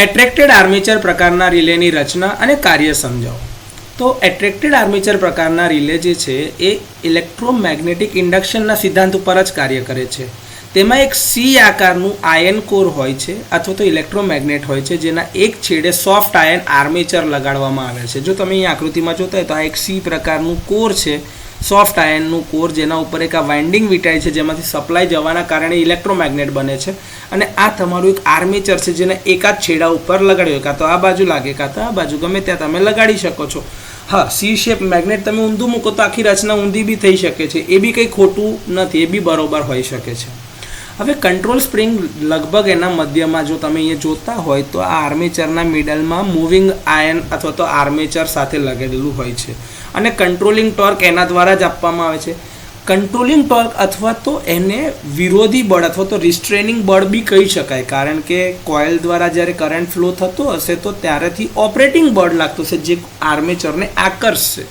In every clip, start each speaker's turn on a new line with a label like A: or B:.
A: Attracted armature પ્રકારના રિલેની રચના અને કાર્ય સમજાવો. તો એટ્રેક્ટેડ આર્મેચર પ્રકારના રિલે જે છે એ ઇલેક્ટ્રોમેગ્નેટિક ઇન્ડક્શનના સિદ્ધાંત ઉપર જ કાર્ય કરે છે. તેમાં એક સી આકારનું આયન કોર હોય છે અથવા તો ઇલેક્ટ્રોમેગ્નેટ હોય છે, જેના એક છેડે સોફ્ટ આયન આર્મેચર લગાડવામાં આવે છે. જો તમે અહીં આકૃતિમાં જોતા હોય તો આ એક સી પ્રકારનું કોર છે, સોફ્ટ આયનનું કોર, જેના ઉપર એક આ વાઇન્ડિંગ વીંટાય છે, જેમાંથી સપ્લાય જવાના કારણે ઇલેક્ટ્રોમેગ્નેટ બને છે. અને આ તમારું એક આર્મેચર છે, જેને એકાદ છેડા ઉપર લગાડ્યો, કાં તો આ બાજુ લાગે કાં તો આ બાજુ, ગમે ત્યાં તમે લગાડી શકો છો. હા, સી શેપ મેગ્નેટ તમે ઊંધું મૂકો તો આખી રચના ઊંધી બી થઈ શકે છે, એ બી કંઈ ખોટું નથી, એ બી બરોબર હોઈ શકે છે. હવે કંટ્રોલ સ્પ્રિંગ લગભગ એના મધ્યમાં જો તમે અહીંયા જોતા હોય તો આ આર્મેચરના મિડલમાં મૂવિંગ આયન અથવા તો આર્મેચર સાથે લગાડેલું હોય છે અને કંટ્રોલિંગ ટોર્ક એના દ્વારા જ આપવામાં આવે છે. કંટ્રોલિંગ ટોર્ક અથવા તો એને વિરોધી બળ અથવા તો રિસ્ટ્રેનિંગ બળ બી કહી શકાય, કારણ કે કોઇલ દ્વારા જ્યારે કરંટ ફ્લો થતો હશે તો ત્યારેથી ઓપરેટિંગ બળ લાગતું હશે જે આર્મેચરને આકર્ષશે.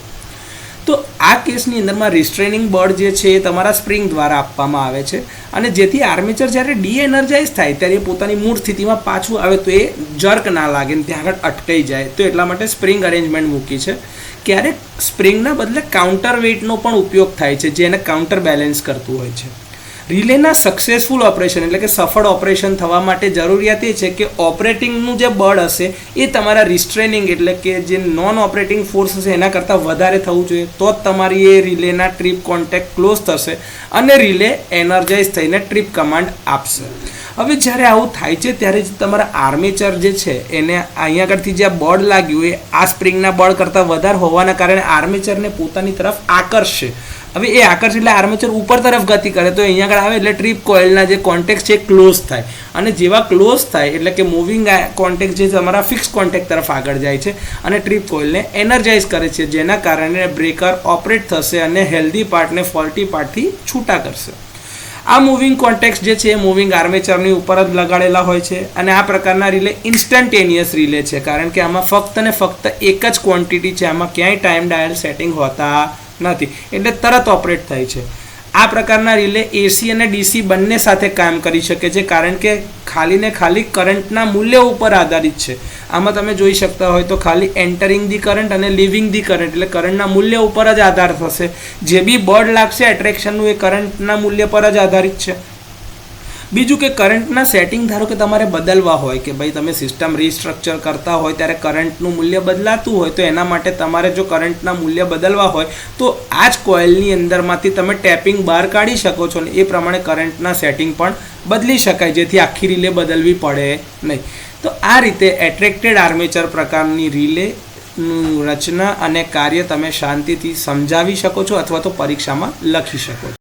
A: તો આ કેસની અંદરમાં રિસ્ટ્રેનિંગ બળ જે છે એ તમારા સ્પ્રિંગ દ્વારા આપવામાં આવે છે અને જેથી આર્મેચર જ્યારે ડીએનર્જાઇઝ થાય ત્યારે પોતાની મૂળ સ્થિતિમાં પાછું આવે તો એ જર્ક ના લાગે ને ત્યાં આગળ અટકાઈ જાય. તો એટલા માટે સ્પ્રિંગ અરેન્જમેન્ટ મૂકી છે. ક્યારેક સ્પ્રિંગના બદલે કાઉન્ટર વેઇટનો પણ ઉપયોગ થાય છે, જે એને કાઉન્ટર બેલેન્સ કરતું હોય છે. રિલેના સક્સેસફુલ ઓપરેશન એટલે કે સફળ ઓપરેશન થવા માટે જરૂરિયાત એ છે કે ઓપરેટિંગનું જે બળ હશે એ તમારા રિસ્ટ્રેનિંગ એટલે કે જે નોન ઓપરેટિંગ ફોર્સ હશે એના કરતાં વધારે થવું જોઈએ. તો જ તમારી એ રિલેના ટ્રીપ કોન્ટેક્ટ ક્લોઝ થશે અને રિલે એનર્જાઇઝ થઈને ટ્રીપ કમાન્ડ આપશે. હવે જ્યારે આવું થાય છે ત્યારે તમારા આર્મેચર જે છે એને અહીંયા આગળથી જે બળ લાગ્યું એ આ સ્પ્રિંગના બળ કરતાં વધારે હોવાના કારણે આર્મેચરને પોતાની તરફ આકર્ષશે. હવે એ આકર્ષ એટલે આર્મેચર ઉપર તરફ ગતિ કરે તો અહીંયા આગળ આવે એટલે ટ્રીપ કોઇલના જે કોન્ટેક્ટ છે એ ક્લોઝ થાય અને જેવા ક્લોઝ થાય એટલે કે મૂવિંગ કોન્ટેક્ટ જે તમારા ફિક્સ કોન્ટેક્ટ તરફ આગળ જાય છે અને ટ્રીપ કોઇલને એનર્જાઇઝ કરે છે, જેના કારણે બ્રેકર ઓપરેટ થશે અને હેલ્ધી પાર્ટને ફોલ્ટી પાર્ટથી છૂટા કરશે. આ મૂવિંગ કોન્ટેક્ટ જે છે એ મૂવિંગ આર્મેચરની ઉપર જ લગાડેલા હોય છે અને આ પ્રકારના રિલે ઇન્સ્ટન્ટેનિયસ રિલે છે, કારણ કે આમાં ફક્ત ને ફક્ત એક જ ક્વોન્ટિટી છે, આમાં ક્યાંય ટાઈમ ડાયલ સેટિંગ હોતા નથી, એટલે તરત ઓપરેટ થાય છે. આ પ્રકારના રિલે એસી અને ડીસી બંને સાથે કામ કરી શકે છે, કારણ કે ખાલી ને ખાલી કરંટના મૂલ્ય ઉપર આધારિત છે. આમાં તમે જોઈ શકતા હોય તો ખાલી એન્ટરિંગ ધી કરંટ અને લિવિંગ ધી કરંટ એટલે કરંટના મૂલ્ય ઉપર જ આધાર થશે. જે બી બળ લાગશે એટ્રેક્શનનું એ કરંટના મૂલ્ય પર જ આધારિત છે. બીજું કે કરંટના સેટિંગ ધારો કે તમારે બદલવા હોય કે ભાઈ તમે સિસ્ટમ રીસ્ટ્રક્ચર કરતા હોય ત્યારે કરંટનું મૂલ્ય બદલાતું હોય તો એના માટે તમારે જો કરંટના મૂલ્ય બદલવા હોય તો આ જ કોઇલની અંદરમાંથી તમે ટેપિંગ બહાર કાઢી શકો છો ને એ પ્રમાણે કરંટના સેટિંગ પણ બદલી શકાય, જેથી આખી રિલે બદલવી પડે નહીં. તો આ રીતે એટ્રેક્ટેડ આર્મેચર પ્રકારની રિલેનું રચના અને કાર્ય તમે શાંતિથી સમજાવી શકો છો અથવા તો પરીક્ષામાં લખી શકો છો.